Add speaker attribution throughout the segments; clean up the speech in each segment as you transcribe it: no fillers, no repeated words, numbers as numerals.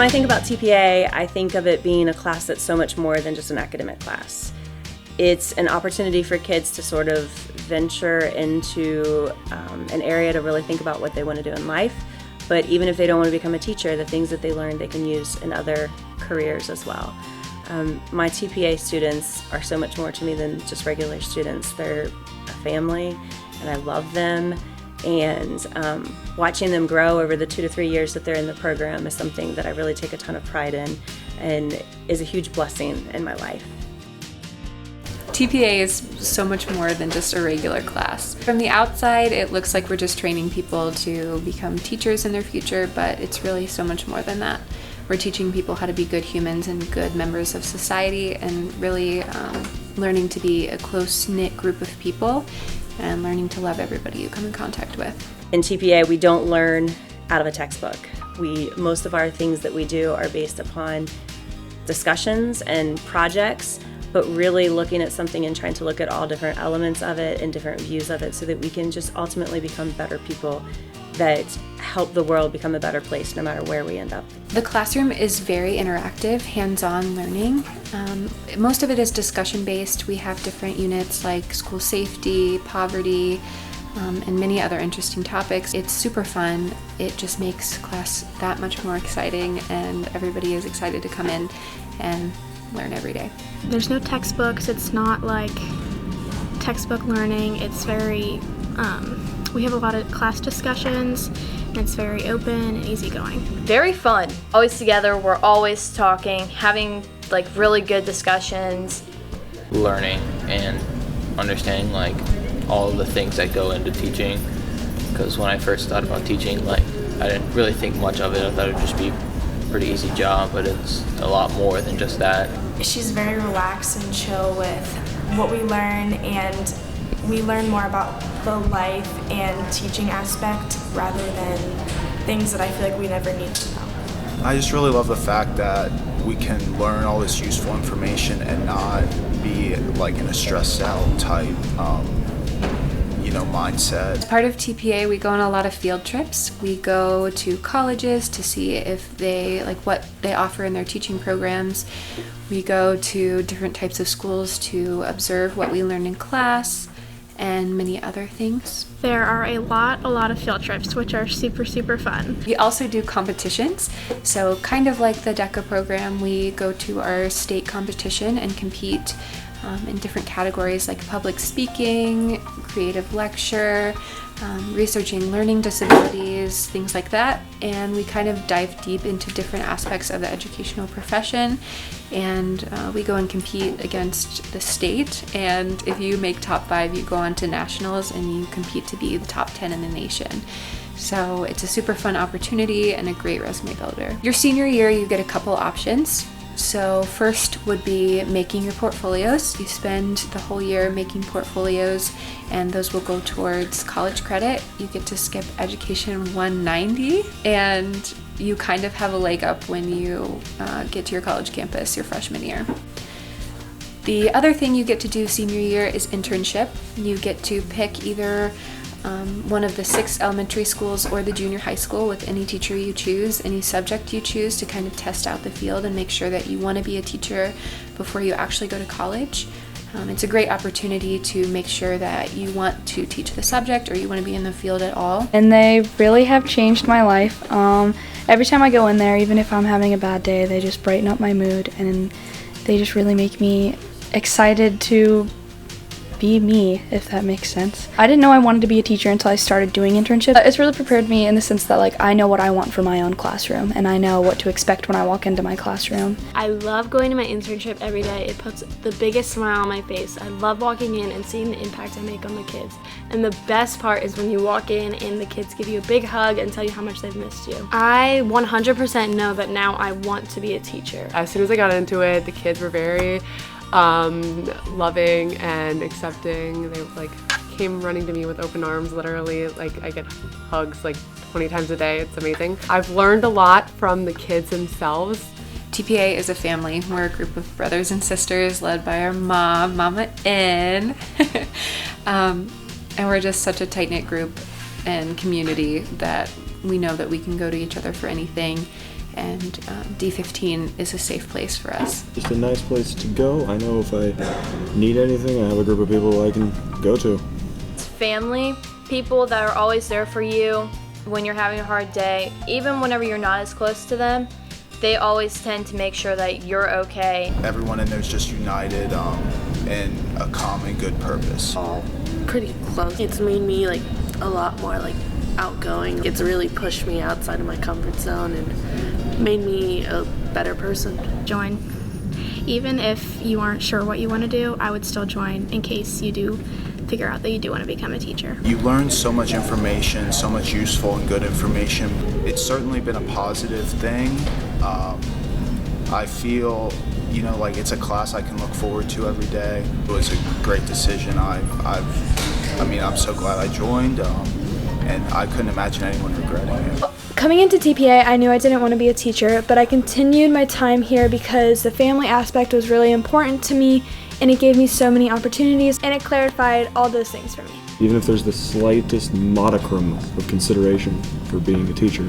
Speaker 1: I think about TPA, I think of it being a class that's so much more than just an academic class. It's an opportunity for kids to sort of venture into an area to really think about what they want to do in life. But even if they don't want to become a teacher, the things that they learn they can use in other careers as well. My TPA students are so much more to me than just regular students. They're a family, and I love them. And watching them grow over the 2 to 3 years that they're in the program is something that I really take a ton of pride in and is a huge blessing in my life.
Speaker 2: TPA is so much more than just a regular class. From the outside, it looks like we're just training people to become teachers in their future, but it's really so much more than that. We're teaching people how to be good humans and good members of society, and really learning to be a close-knit group of people and learning to love everybody you come in contact with.
Speaker 1: In TPA, we don't learn out of a textbook. Most of our things that we do are based upon discussions and projects, but really looking at something and trying to look at all different elements of it and different views of it so that we can just ultimately become better people that help the world become a better place no matter where we end up.
Speaker 2: The classroom is very interactive, hands-on learning. Most of it is discussion-based. We have different units like school safety, poverty, and many other interesting topics. It's super fun. It just makes class that much more exciting, and everybody is excited to come in and learn every day.
Speaker 3: There's no textbooks. It's not like textbook learning. It's very, we have a lot of class discussions, and it's very open and easygoing.
Speaker 4: Very fun. Always together, we're always talking, having like really good discussions.
Speaker 5: Learning and understanding like all of the things that go into teaching, because when I first thought about teaching, like I didn't really think much of it. I thought it would just be a pretty easy job, but it's a lot more than just that.
Speaker 6: She's very relaxed and chill with what we learn, and we learn more about the life and teaching aspect rather than things that I feel like we never need to know.
Speaker 7: I just really love the fact that we can learn all this useful information and not be like in a stressed out type mindset.
Speaker 2: As part of TPA, we go on a lot of field trips. We go to colleges to see if they like what they offer in their teaching programs. We go to different types of schools to observe what we learn in class and many other things.
Speaker 3: There are a lot of field trips, which are super fun.
Speaker 2: We also do competitions. So kind of like the DECA program, we go to our state competition and compete in different categories like public speaking, creative lecture, researching learning disabilities, things like that. And we kind of dive deep into different aspects of the educational profession, and we go and compete against the state, and if you make top 5, you go on to nationals and you compete to be the top 10 in the nation. So it's a super fun opportunity and a great resume builder. Your senior year, you get a couple options. So first would be making your portfolios. You spend the whole year making portfolios, and those will go towards college credit. You get to skip Education 190, and you kind of have a leg up when you get to your college campus your freshman year. The other thing you get to do senior year is internship. You get to pick either one of the 6 elementary schools or the junior high school with any teacher you choose, any subject you choose, to kind of test out the field and make sure that you want to be a teacher before you actually go to college. It's a great opportunity to make sure that you want to teach the subject or you want to be in the field at all.
Speaker 8: And they really have changed my life. Every time I go in there, even if I'm having a bad day, they just brighten up my mood, and they just really make me excited to be me, if that makes sense. I didn't know I wanted to be a teacher until I started doing internships. It's really prepared me in the sense that like I know what I want for my own classroom, and I know what to expect when I walk into my classroom.
Speaker 9: I love going to my internship every day. It puts the biggest smile on my face. I love walking in and seeing the impact I make on the kids. And the best part is when you walk in and the kids give you a big hug and tell you how much they've missed you. I 100% know that now I want to be a teacher.
Speaker 10: As soon as I got into it, the kids were very loving and accepting. They like came running to me with open arms, literally. Like I get hugs like 20 times a day. It's amazing. I've learned a lot from the kids themselves.
Speaker 2: TPA is a family. We're a group of brothers and sisters led by our mom, Mama N. And we're just such a tight-knit group and community that we know that we can go to each other for anything, and D15 is a safe place for us.
Speaker 11: Just a nice place to go. I know if I need anything, I have a group of people I can go to.
Speaker 4: It's family, people that are always there for you when you're having a hard day, even whenever you're not as close to them. They always tend to make sure that you're okay.
Speaker 7: Everyone in there is just united in a common good purpose.
Speaker 12: All pretty close. It's made me like a lot more like outgoing. It's really pushed me outside of my comfort zone and made me a better person.
Speaker 3: Join. Even if you aren't sure what you want to do, I would still join in case you do figure out that you do want to become a teacher.
Speaker 7: You learn so much information, so much useful and good information. It's certainly been a positive thing. I feel, like it's a class I can look forward to every day. It was a great decision. I'm so glad I joined, and I couldn't imagine anyone regretting it.
Speaker 13: Coming into TPA, I knew I didn't want to be a teacher, but I continued my time here because the family aspect was really important to me, and it gave me so many opportunities, and it clarified all those things for me.
Speaker 11: Even if there's the slightest modicum of consideration for being a teacher,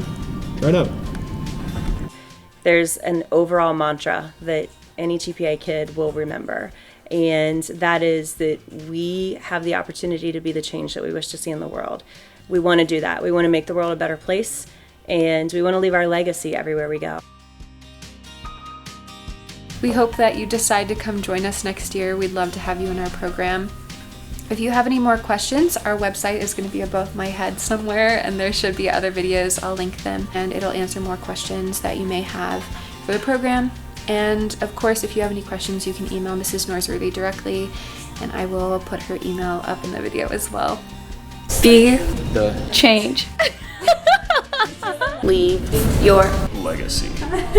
Speaker 11: try it out.
Speaker 1: There's an overall mantra that any TPA kid will remember, and that is that we have the opportunity to be the change that we wish to see in the world. We want to do that. We want to make the world a better place, and we want to leave our legacy everywhere we go.
Speaker 2: We hope that you decide to come join us next year. We'd love to have you in our program. If you have any more questions, our website is going to be above my head somewhere, and there should be other videos. I'll link them, and it'll answer more questions that you may have for the program. And of course, if you have any questions, you can email Mrs. Norsworthy directly, and I will put her email up in the video as well.
Speaker 8: Be the change.
Speaker 12: Leave your
Speaker 7: legacy.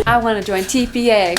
Speaker 2: I want to join TPA.